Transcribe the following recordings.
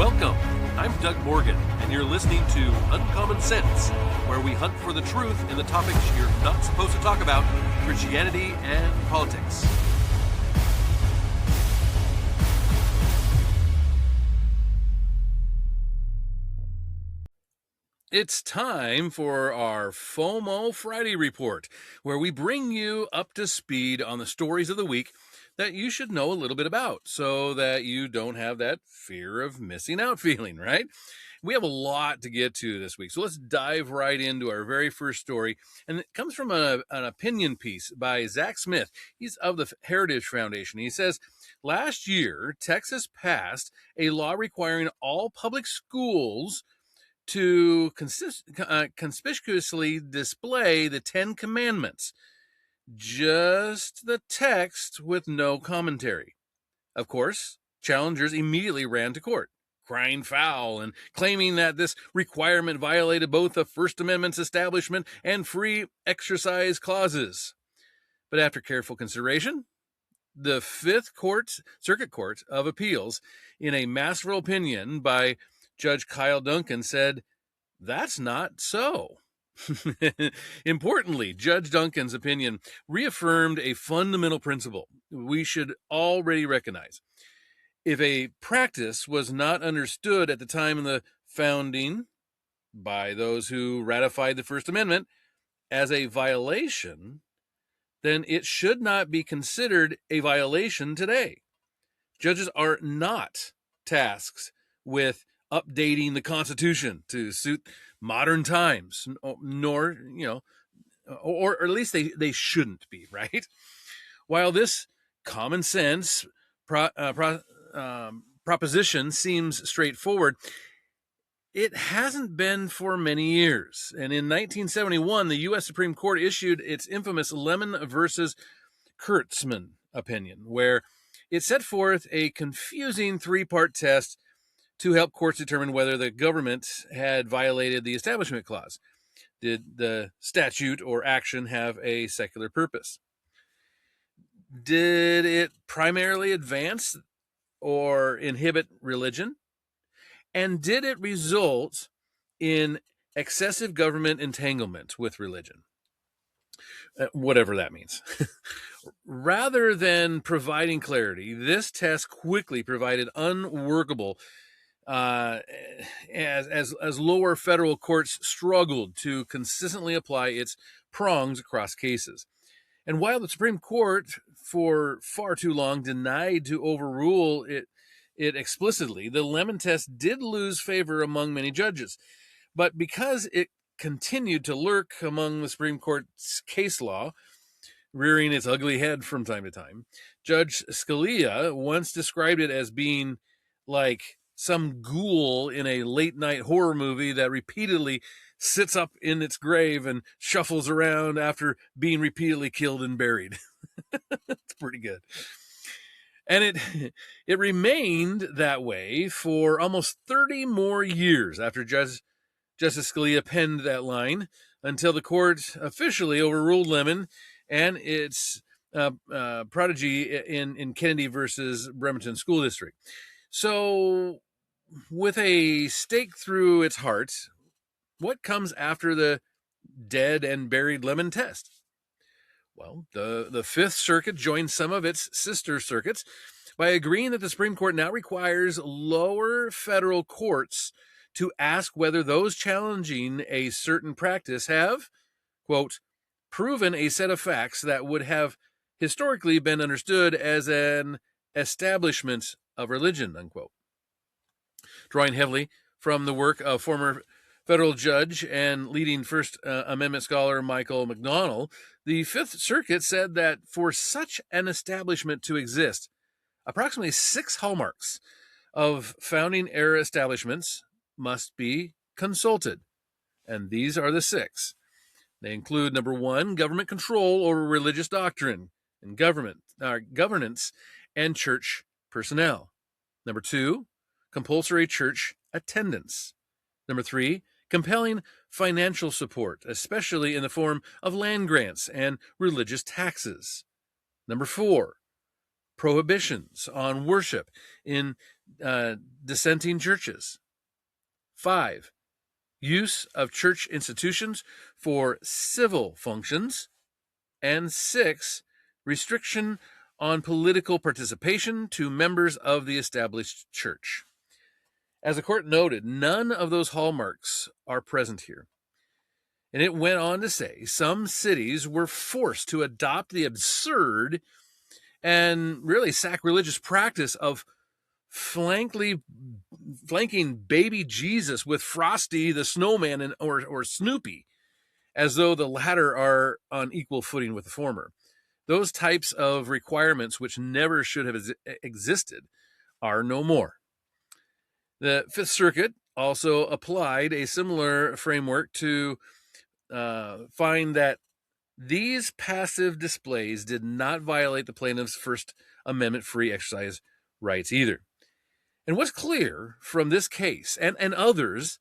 Welcome. I'm Doug Morgan, and you're listening to Uncommon Sense, where we hunt for the truth in the topics you're not supposed to talk about, Christianity and politics. It's time for our FOMO Friday report, where we bring you up to speed on the stories of the week that you should know a little bit about so that you don't have that fear of missing out feeling, right? We have a lot to get to this week, so let's dive right into our very first story. And it comes from an opinion piece by Zach Smith. He's of the Heritage Foundation. He says, last year, Texas passed a law requiring all public schools to conspicuously display the 10 Commandments, just the text with no commentary. Of course, challengers immediately ran to court, crying foul and claiming that this requirement violated both the First Amendment's establishment and free exercise clauses. But after careful consideration, the Fifth Circuit Court of Appeals, in a masterful opinion by Judge Kyle Duncan, said, that's not so. Importantly, Judge Duncan's opinion reaffirmed a fundamental principle we should already recognize. If a practice was not understood at the time of the founding by those who ratified the First Amendment as a violation, then it should not be considered a violation today. Judges are not tasked with updating the Constitution to suit modern times, nor, or at least they shouldn't be, right? While this common sense proposition seems straightforward, it hasn't been for many years. And in 1971, the U.S. Supreme Court issued its infamous Lemon versus Kurtzman opinion, where it set forth a confusing three-part test to help courts determine whether the government had violated the Establishment Clause. Did the statute or action have a secular purpose? Did it primarily advance or inhibit religion? And did it result in excessive government entanglement with religion? Whatever that means. Rather than providing clarity, this test quickly provided unworkable as lower federal courts struggled to consistently apply its prongs across cases. And while the Supreme Court for far too long denied to overrule it explicitly, the Lemon test did lose favor among many judges. But because it continued to lurk among the Supreme Court's case law, rearing its ugly head from time to time, Judge Scalia once described it as being like some ghoul in a late-night horror movie that repeatedly sits up in its grave and shuffles around after being repeatedly killed and buried. It's pretty good. And it remained that way for almost 30 more years after Justice Scalia penned that line, until the court officially overruled Lemon and its prodigy in Kennedy versus Bremerton School District. So, with a stake through its heart, what comes after the dead and buried Lemon test? Well, the Fifth Circuit joined some of its sister circuits by agreeing that the Supreme Court now requires lower federal courts to ask whether those challenging a certain practice have, quote, proven a set of facts that would have historically been understood as an establishment of religion, unquote. Drawing heavily from the work of former federal judge and leading First Amendment scholar Michael McDonnell, the Fifth Circuit said that for such an establishment to exist, approximately 6 hallmarks of founding era establishments must be consulted. And these are the 6. They include, number 1, government control over religious doctrine and governance and church personnel. Number 2, compulsory church attendance. Number 3, compelling financial support, especially in the form of land grants and religious taxes. Number 4, prohibitions on worship in dissenting churches. 5, use of church institutions for civil functions. And 6, restriction on political participation to members of the established church. As the court noted, none of those hallmarks are present here. And it went on to say some cities were forced to adopt the absurd and really sacrilegious practice of flanking baby Jesus with Frosty the Snowman or Snoopy, as though the latter are on equal footing with the former. Those types of requirements, which never should have existed, are no more. The Fifth Circuit also applied a similar framework to find that these passive displays did not violate the plaintiff's First Amendment free exercise rights either. And what's clear from this case and others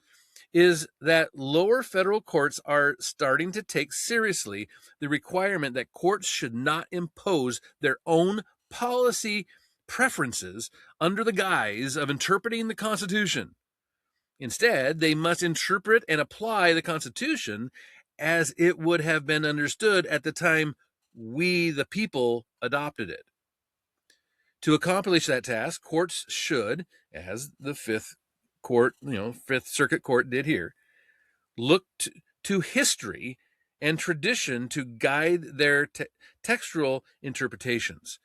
is that lower federal courts are starting to take seriously the requirement that courts should not impose their own policy preferences under the guise of interpreting the Constitution. Instead, they must interpret and apply the Constitution as it would have been understood at the time we, the people, adopted it. To accomplish that task, courts should, as the Fifth Circuit Court did here, look to history and tradition to guide their textual interpretations.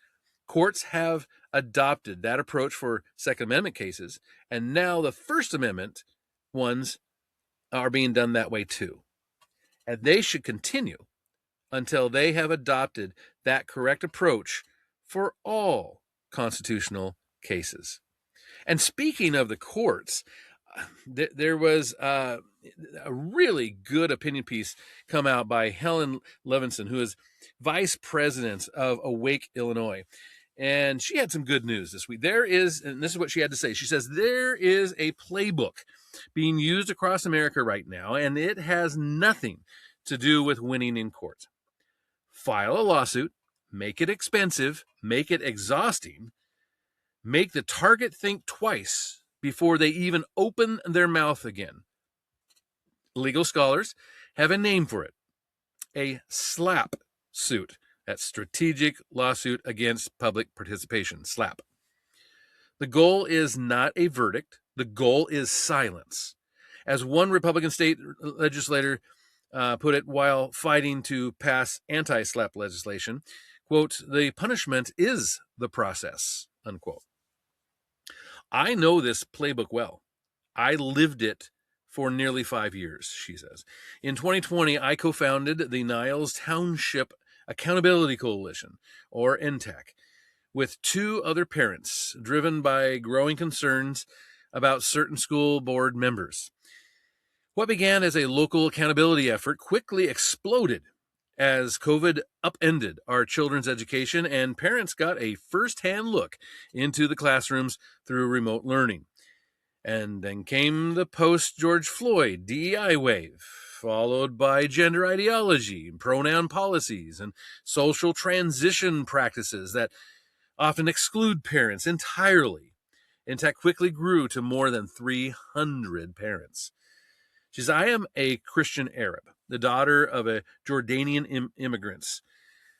Courts have adopted that approach for Second Amendment cases, and now the First Amendment ones are being done that way too. And they should continue until they have adopted that correct approach for all constitutional cases. And speaking of the courts, there was a really good opinion piece come out by Helen Levinson, who is vice president of Awake, Illinois. And she had some good news this week. And this is what she had to say. She says, there is a playbook being used across America right now, and it has nothing to do with winning in court. File a lawsuit, make it expensive, make it exhausting, make the target think twice before they even open their mouth again. Legal scholars have a name for it: a SLAP suit. That's strategic lawsuit against public participation, SLAP. The goal is not a verdict. The goal is silence. As one Republican state legislator put it while fighting to pass anti-SLAP legislation, quote, the punishment is the process, unquote. I know this playbook well. I lived it for nearly 5 years, she says. In 2020, I co-founded the Niles Township Accountability Coalition, or NTAC, with 2 other parents driven by growing concerns about certain school board members. What began as a local accountability effort quickly exploded as COVID upended our children's education and parents got a first-hand look into the classrooms through remote learning. And then came the post-George Floyd DEI wave, followed by gender ideology, pronoun policies, and social transition practices that often exclude parents entirely. NTAC quickly grew to more than 300 parents. She says, I am a Christian Arab, the daughter of a Jordanian immigrants.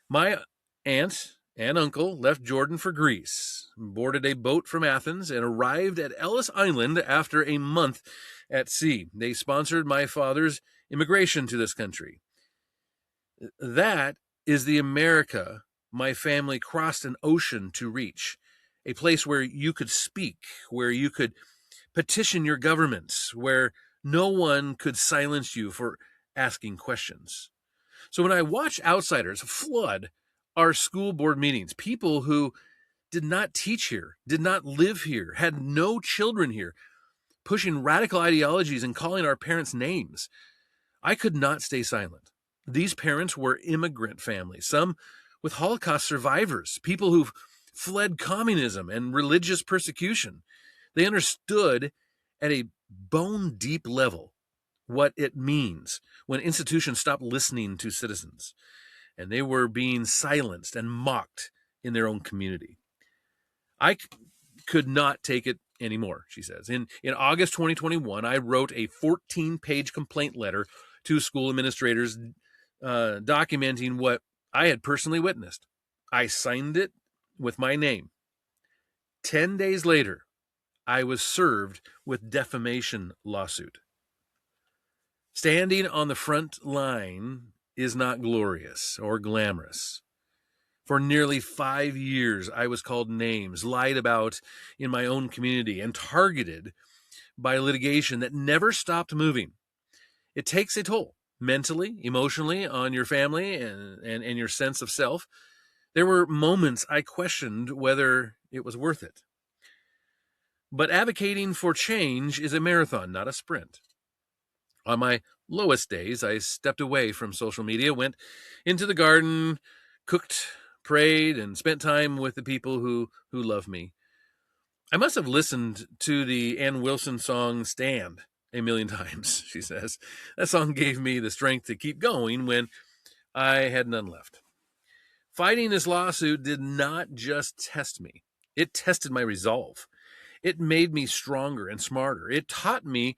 My aunt and uncle left Jordan for Greece, boarded a boat from Athens, and arrived at Ellis Island after a month at sea. They sponsored my father's immigration to this country. That is the America my family crossed an ocean to reach, a place where you could speak, where you could petition your governments, where no one could silence you for asking questions. So when I watch outsiders flood our school board meetings, people who did not teach here, did not live here, had no children here, pushing radical ideologies and calling our parents names, I could not stay silent. These parents were immigrant families, some with Holocaust survivors, people who've fled communism and religious persecution. They understood at a bone-deep level what it means when institutions stop listening to citizens, and they were being silenced and mocked in their own community. I could not take it anymore, she says. In August 2021, I wrote a 14-page complaint letter to school administrators documenting what I had personally witnessed. I signed it with my name. 10 days later, I was served with defamation lawsuit. Standing on the front line is not glorious or glamorous. For nearly 5 years, I was called names, lied about in my own community, and targeted by litigation that never stopped moving. It takes a toll, mentally, emotionally, on your family and your sense of self. There were moments I questioned whether it was worth it. But advocating for change is a marathon, not a sprint. On my lowest days, I stepped away from social media, went into the garden, cooked, prayed, and spent time with the people who love me. I must have listened to the Ann Wilson song Stand a million times, she says. That song gave me the strength to keep going when I had none left. Fighting this lawsuit did not just test me. It tested my resolve. It made me stronger and smarter. It taught me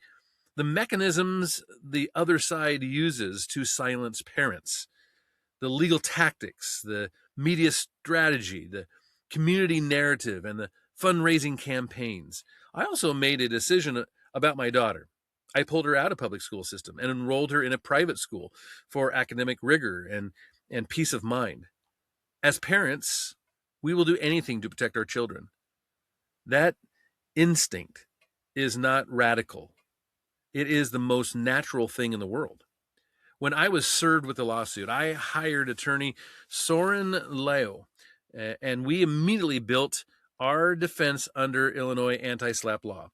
the mechanisms the other side uses to silence parents, the legal tactics, the media strategy, the community narrative, and the fundraising campaigns. I also made a decision about my daughter. I pulled her out of public school system and enrolled her in a private school for academic rigor and peace of mind. As parents, we will do anything to protect our children. That instinct is not radical. It is the most natural thing in the world. When I was served with the lawsuit, I hired attorney Soren Leo, and we immediately built our defense under Illinois anti-SLAPP law.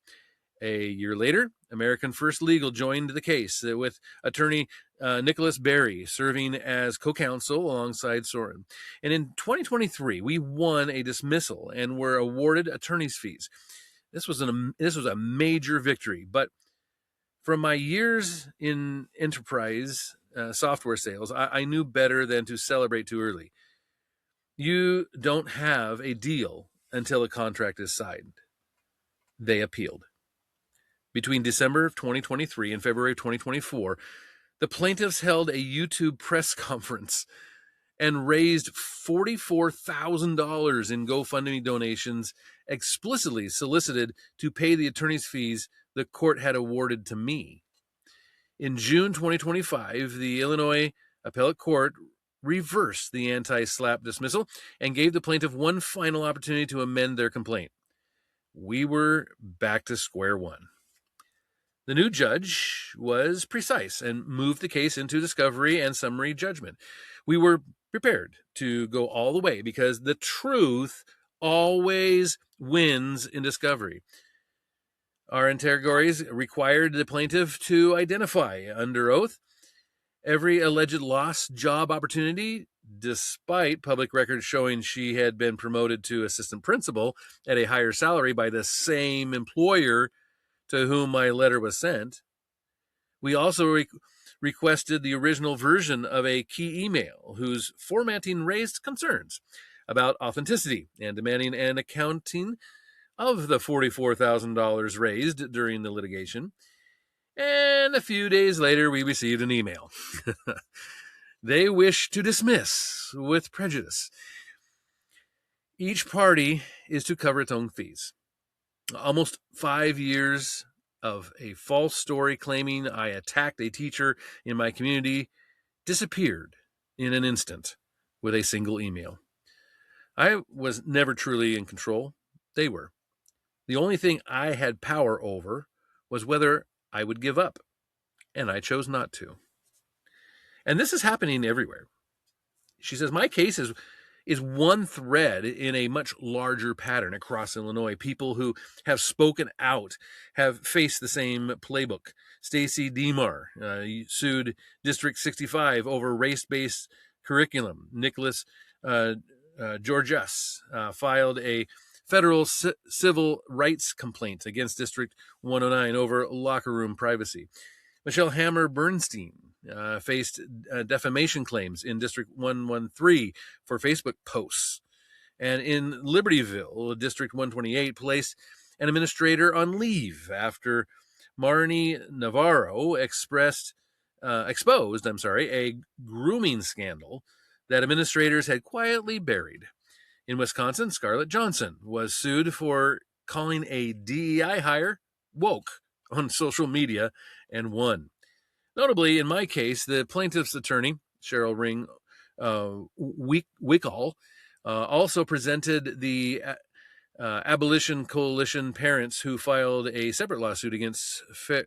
A year later, American First Legal joined the case with attorney Nicholas Berry serving as co-counsel alongside Soren. And in 2023, we won a dismissal and were awarded attorney's fees. This was a major victory, but from my years in enterprise software sales, I knew better than to celebrate too early. You don't have a deal until a contract is signed. They appealed. Between December of 2023 and February of 2024, the plaintiffs held a YouTube press conference and raised $44,000 in GoFundMe donations, explicitly solicited to pay the attorney's fees the court had awarded to me. In June 2025, the Illinois Appellate Court reversed the anti-SLAPP dismissal and gave the plaintiff one final opportunity to amend their complaint. We were back to square one. The new judge was precise and moved the case into discovery and summary judgment. We were prepared to go all the way because the truth always wins in discovery. Our interrogatories required the plaintiff to identify under oath every alleged lost job opportunity, despite public records showing she had been promoted to assistant principal at a higher salary by the same employer to whom my letter was sent. We also requested the original version of a key email whose formatting raised concerns about authenticity and demanding an accounting of the $44,000 raised during the litigation. And a few days later, we received an email. They wish to dismiss with prejudice. Each party is to cover its own fees. Almost 5 years of a false story claiming I attacked a teacher in my community disappeared in an instant with a single email. I was never truly in control. They were. The only thing I had power over was whether I would give up, and I chose not to. And this is happening everywhere. She says, my case is one thread in a much larger pattern across Illinois. People who have spoken out have faced the same playbook. Stacy Demar sued District 65 over race-based curriculum. Nicholas Georges filed a federal civil rights complaint against District 109 over locker room privacy. Michelle Hammer Bernstein faced defamation claims in District 113 for Facebook posts. And in Libertyville, District 128 placed an administrator on leave after Marnie Navarro exposed a grooming scandal that administrators had quietly buried. In Wisconsin, Scarlett Johnson was sued for calling a DEI hire woke on social media and won. Notably, in my case, the plaintiff's attorney, Cheryl Ring Wickall, also presented the Abolition Coalition parents who filed a separate lawsuit against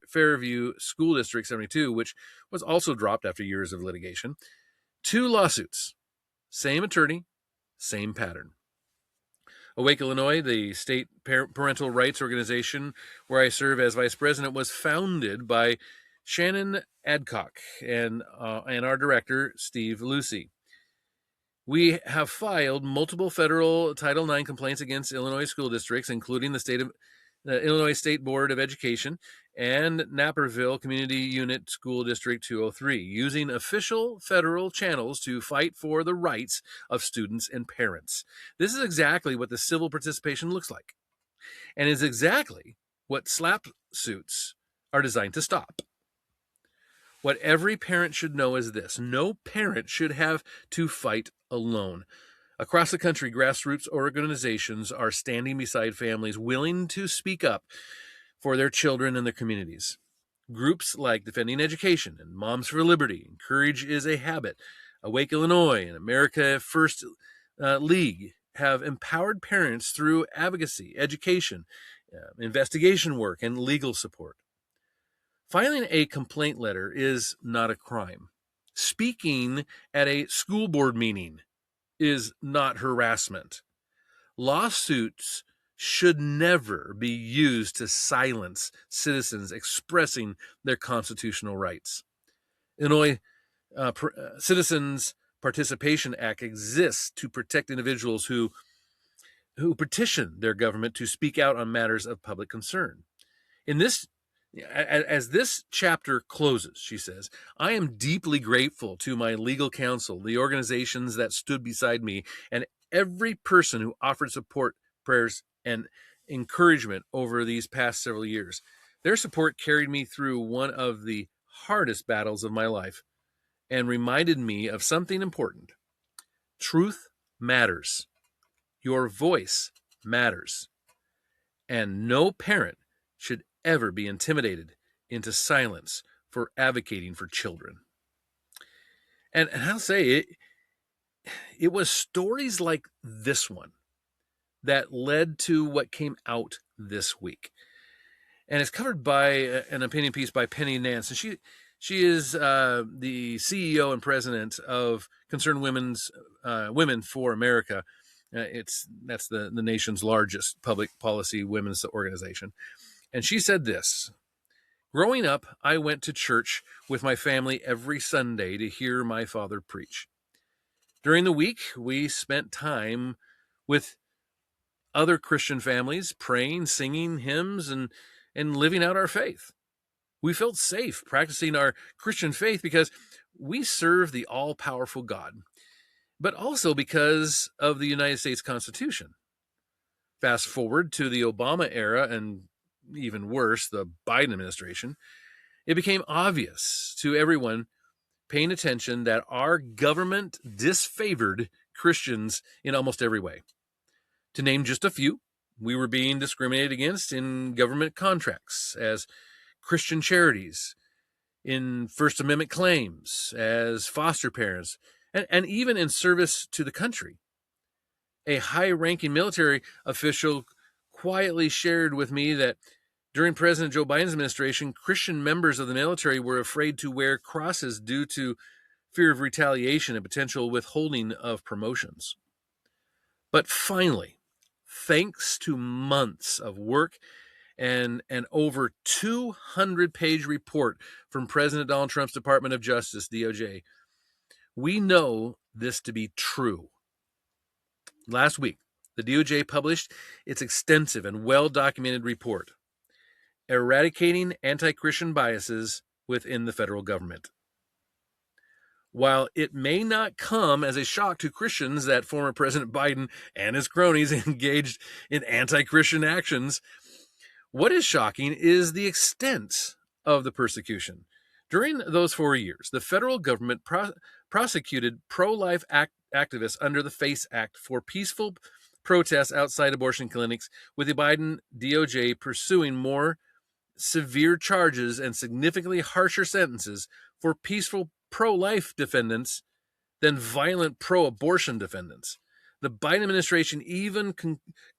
Fairview School District 72, which was also dropped after years of litigation. 2 lawsuits, same attorney, same pattern. Awake Illinois, the state parental rights organization where I serve as vice president, was founded by Shannon Adcock and our director, Steve Lucy. We have filed multiple federal Title IX complaints against Illinois school districts, including the Illinois State Board of Education and Naperville Community Unit School District 203, using official federal channels to fight for the rights of students and parents. This is exactly what the civil participation looks like, and is exactly what SLAPP suits are designed to stop. What every parent should know is this: no parent should have to fight alone. Across the country, grassroots organizations are standing beside families willing to speak up for their children and their communities. Groups like Defending Education and Moms for Liberty, and Courage is a Habit, Awake Illinois, and America First League have empowered parents through advocacy, education, investigation work, and legal support. Filing a complaint letter is not a crime. Speaking at a school board meeting is not harassment. Lawsuits should never be used to silence citizens expressing their constitutional rights. Illinois Citizens Participation Act exists to protect individuals who petition their government to speak out on matters of public concern. As this chapter closes, she says, I am deeply grateful to my legal counsel, the organizations that stood beside me, and every person who offered support, prayers, and encouragement over these past several years. Their support carried me through one of the hardest battles of my life and reminded me of something important. Truth matters. Your voice matters. And no parent should ever be intimidated into silence for advocating for children. And I'll say it was stories like this one that led to what came out this week. And it's covered by an opinion piece by Penny Nance. And she is the CEO and president of Concerned Women for America. That's the nation's largest public policy women's organization. And she said this: growing up, I went to church with my family every Sunday to hear my father preach. During the week, we spent time with other Christian families, praying, singing hymns, and living out our faith. We felt safe practicing our Christian faith because we serve the all-powerful God, but also because of the United States Constitution. Fast forward to the Obama era, and even worse, the Biden administration, it became obvious to everyone paying attention that our government disfavored Christians in almost every way. To name just a few, we were being discriminated against in government contracts as Christian charities, in First Amendment claims as foster parents, and even in service to the country. A high-ranking military official quietly shared with me that during President Joe Biden's administration, Christian members of the military were afraid to wear crosses due to fear of retaliation and potential withholding of promotions. But finally, thanks to months of work and an over 200-page report from President Donald Trump's Department of Justice, DOJ, we know this to be true. Last week, the DOJ published its extensive and well-documented report, Eradicating Anti-Christian Biases Within the Federal Government. While it may not come as a shock to Christians that former President Biden and his cronies engaged in anti-Christian actions, what is shocking is the extent of the persecution. During those 4 years, the federal government prosecuted pro-life activists under the FACE Act for peaceful protests outside abortion clinics, with the Biden DOJ pursuing more severe charges and significantly harsher sentences for peaceful pro-life defendants than violent pro-abortion defendants. The Biden administration even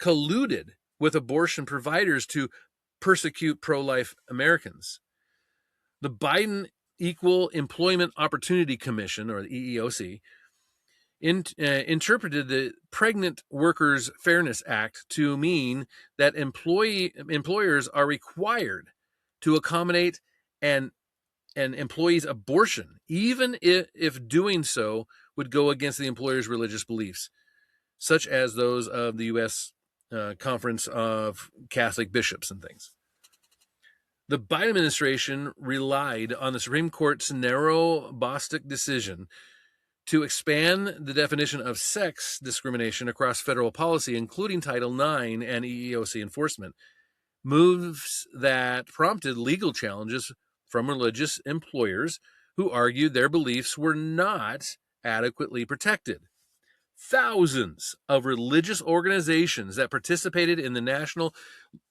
colluded with abortion providers to persecute pro-life Americans. The Biden Equal Employment Opportunity Commission, or the EEOC, interpreted the Pregnant Workers Fairness Act to mean that employers are required to accommodate an employee's abortion, even if doing so would go against the employer's religious beliefs, such as those of the U.S. Conference of Catholic Bishops and things. The Biden administration relied on the Supreme Court's narrow Bostock decision to expand the definition of sex discrimination across federal policy, including Title IX and EEOC enforcement, moves that prompted legal challenges from religious employers who argued their beliefs were not adequately protected. Thousands of religious organizations that participated in the National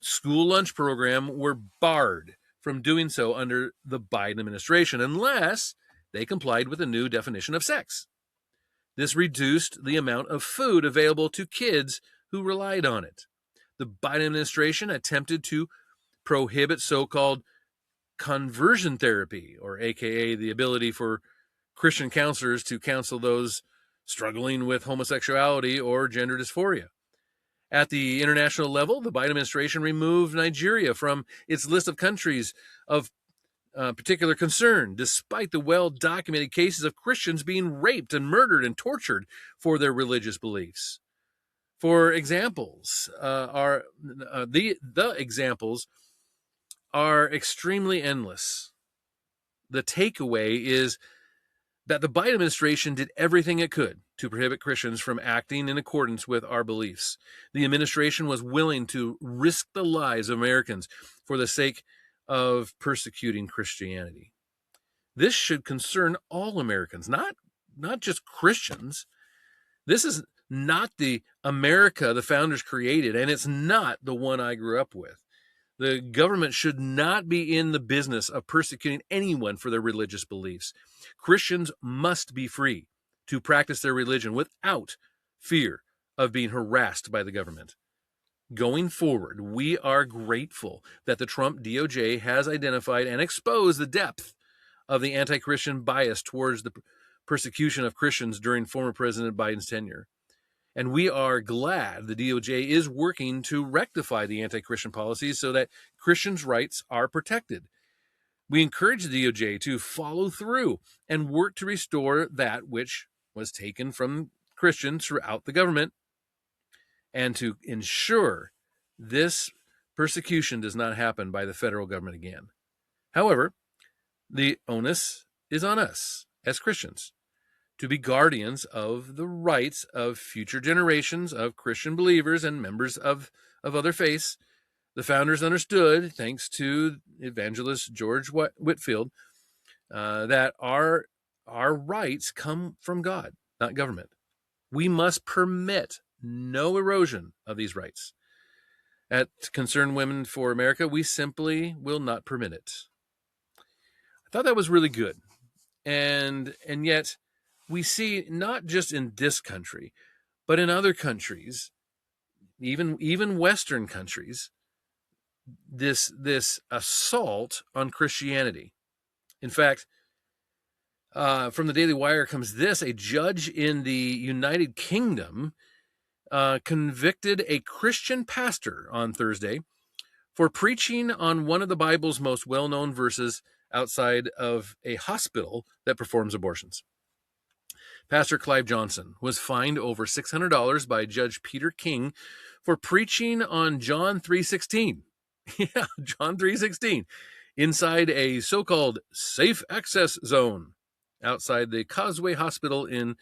School Lunch Program were barred from doing so under the Biden administration unless they complied with a new definition of sex. This reduced the amount of food available to kids who relied on it. The Biden administration attempted to prohibit so-called conversion therapy, or AKA the ability for Christian counselors to counsel those struggling with homosexuality or gender dysphoria. At the international level, the Biden administration removed Nigeria from its list of countries of particular concern, despite the well-documented cases of Christians being raped and murdered and tortured for their religious beliefs. For examples, the examples are extremely endless. The takeaway is that the Biden administration did everything it could to prohibit Christians from acting in accordance with our beliefs. The administration was willing to risk the lives of Americans for the sake of persecuting Christianity. This should concern all Americans, not just Christians. This is not the America the founders created, and it's not the one I grew up with. The government should not be in the business of persecuting anyone for their religious beliefs. Christians must be free to practice their religion without fear of being harassed by the government. Going forward, we are grateful that the Trump DOJ has identified and exposed the depth of the anti-Christian bias towards the persecution of Christians during former President Biden's tenure. And we are glad the DOJ is working to rectify the anti-Christian policies so that Christians' rights are protected. We encourage the DOJ to follow through and work to restore that which was taken from Christians throughout the government, and to ensure this persecution does not happen by the federal government again. However, the onus is on us as Christians to be guardians of the rights of future generations of Christian believers and members of other faiths. The founders understood, thanks to evangelist George Whitefield, that our rights come from God, not government. We must permit no erosion of these rights. At Concerned Women for America, we simply will not permit it. I thought that was really good. And yet we see, not just in this country, but in other countries, even Western countries, this assault on Christianity. In fact, from the Daily Wire comes this: a judge in the United Kingdom convicted a Christian pastor on Thursday for preaching on one of the Bible's most well-known verses outside of a hospital that performs abortions. Pastor Clive Johnson was fined over $600 by Judge Peter King for preaching on John 3:16. Yeah, John 3:16, inside a so-called safe access zone. outside the Causeway Hospital in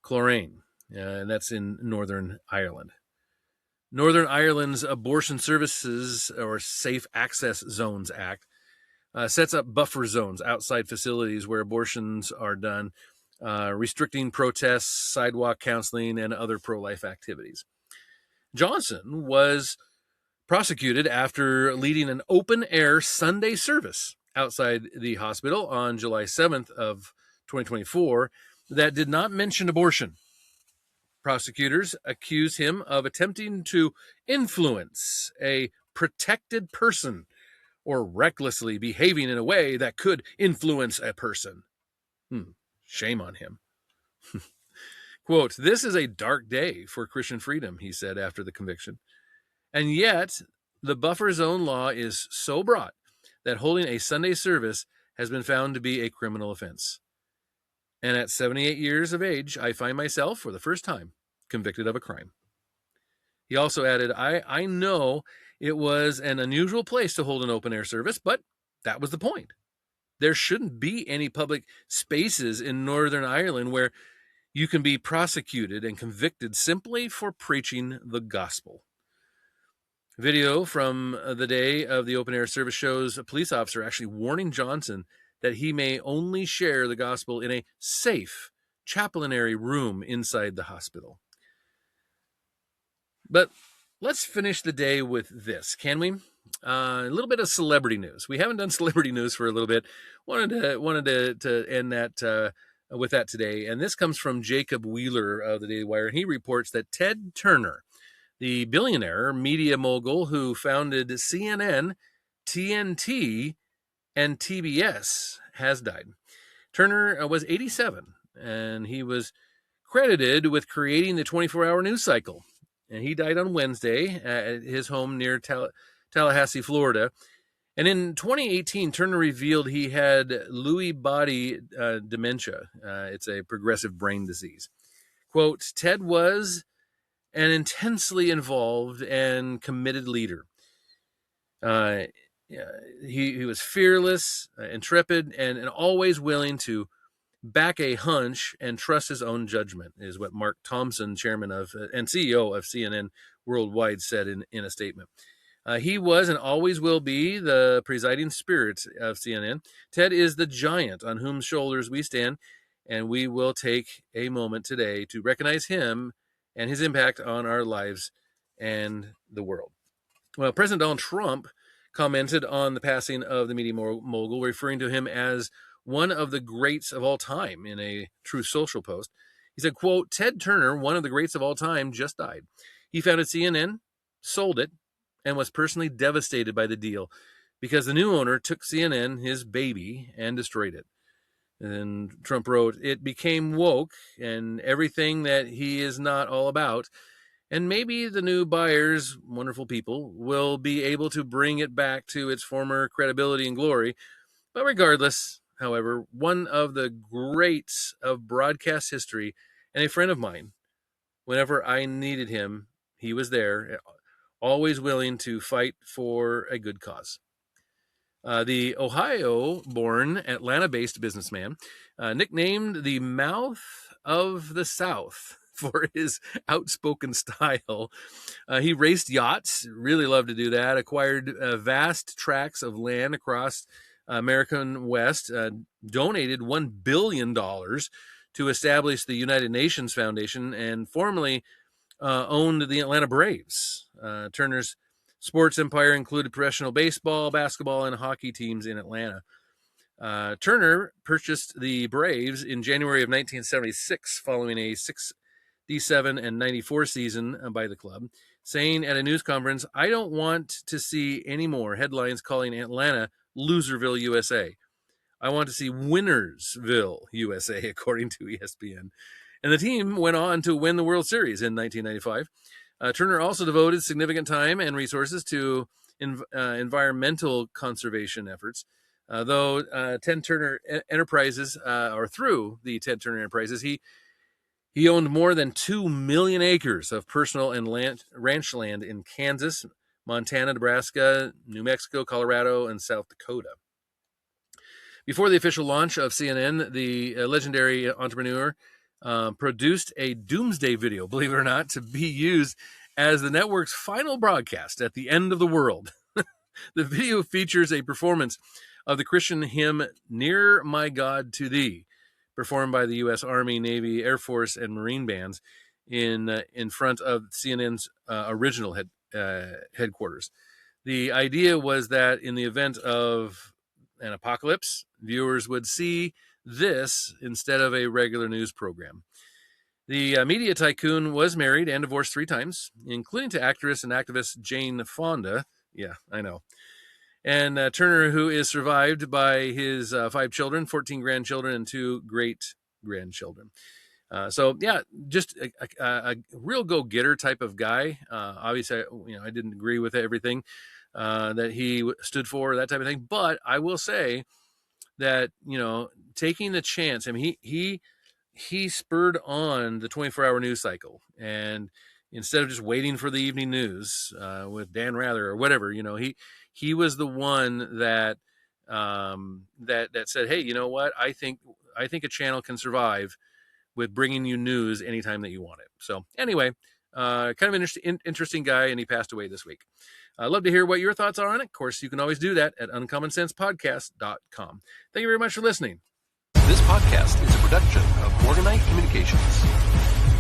Cloraine, and that's in Northern Ireland. Northern Ireland's Abortion Services or Safe Access Zones Act sets up buffer zones outside facilities where abortions are done, restricting protests, sidewalk counseling, and other pro-life activities. Johnson was prosecuted after leading an open-air Sunday service outside the hospital on July 7th of 2024 that did not mention abortion. Prosecutors accuse him of attempting to influence a protected person or recklessly behaving in a way that could influence a person. Shame on him. Quote, "This is a dark day for Christian freedom," he said after the conviction. And yet, the buffer zone law is so broad that holding a Sunday service has been found to be a criminal offense. And at 78 years of age, I find myself, for the first time, convicted of a crime. He also added, I know it was an unusual place to hold an open-air service, but that was the point. There shouldn't be any public spaces in Northern Ireland where you can be prosecuted and convicted simply for preaching the gospel. Video from the day of the open-air service shows a police officer actually warning Johnson that he may only share the gospel in a safe chaplainary room inside the hospital. But let's finish the day with this, can we? A little bit of celebrity news. We haven't done celebrity news for a little bit. Wanted to end that with that today. And this comes from Jacob Wheeler of the Daily Wire. And he reports that Ted Turner, the billionaire media mogul who founded CNN, TNT, and TBS, has died. Turner was 87, and he was credited with creating the 24-hour news cycle. And he died on Wednesday at his home near Tallahassee, Florida. And in 2018, Turner revealed he had Lewy body dementia. It's a progressive brain disease. Quote, "Ted was an intensely involved and committed leader. He was fearless, intrepid, and always willing to back a hunch and trust his own judgment," is what Mark Thompson, chairman of and CEO of CNN Worldwide, said in a statement. He was and always will be the presiding spirit of CNN. Ted is the giant on whose shoulders we stand, and we will take a moment today to recognize him and his impact on our lives and the world. Well, President Donald Trump commented on the passing of the media mogul, referring to him as one of the greats of all time in a Truth Social post. He said, quote, "Ted Turner, one of the greats of all time, just died. He founded CNN, sold it, and was personally devastated by the deal because the new owner took CNN, his baby, and destroyed it." And Trump wrote, "It became woke and everything that he is not all about. And maybe the new buyers, wonderful people, will be able to bring it back to its former credibility and glory. But regardless, however, one of the greats of broadcast history and a friend of mine, whenever I needed him, he was there, always willing to fight for a good cause." The Ohio-born, Atlanta-based businessman, nicknamed the Mouth of the South for his outspoken style. He raced yachts, really loved to do that, acquired vast tracts of land across American West, donated $1 billion to establish the United Nations Foundation, and formerly owned the Atlanta Braves. Turner's sports empire included professional baseball, basketball, and hockey teams in Atlanta. Turner purchased the Braves in January of 1976 following a 67 and 94 season by the club, saying at a news conference, "I don't want to see any more headlines calling Atlanta Loserville, USA. I want to see Winnersville, USA," according to ESPN. And the team went on to win the World Series in 1995. Turner also devoted significant time and resources to environmental conservation efforts. Though Ted Turner Enterprises, or through the Ted Turner Enterprises, he owned more than 2 million acres of personal and ranch land in Kansas, Montana, Nebraska, New Mexico, Colorado, and South Dakota. Before the official launch of CNN, the legendary entrepreneur produced a doomsday video, believe it or not, to be used as the network's final broadcast at the end of the world. The video features a performance of the Christian hymn, Near My God to Thee, performed by the U.S. Army, Navy, Air Force, and Marine bands in front of CNN's original headquarters. The idea was that in the event of an apocalypse, viewers would see this instead of a regular news program. The media tycoon was married and divorced 3 times, including to actress and activist Jane Fonda. Yeah, I know. And Turner, who is survived by his 5 children, 14 grandchildren, and 2 great-grandchildren. So, yeah, just a real go-getter type of guy. Obviously, I didn't agree with everything that he stood for, that type of thing. But I will say that, taking the chance, I mean, he spurred on the 24-hour news cycle. And instead of just waiting for the evening news with Dan Rather or whatever, he was the one that that said, hey, you know what? I think a channel can survive with bringing you news anytime that you want it. So anyway, kind of an interesting guy, and he passed away this week. I'd love to hear what your thoughts are on it. Of course, you can always do that at uncommonsensepodcast.com. Thank you very much for listening. This podcast is a production of Morganite Communications.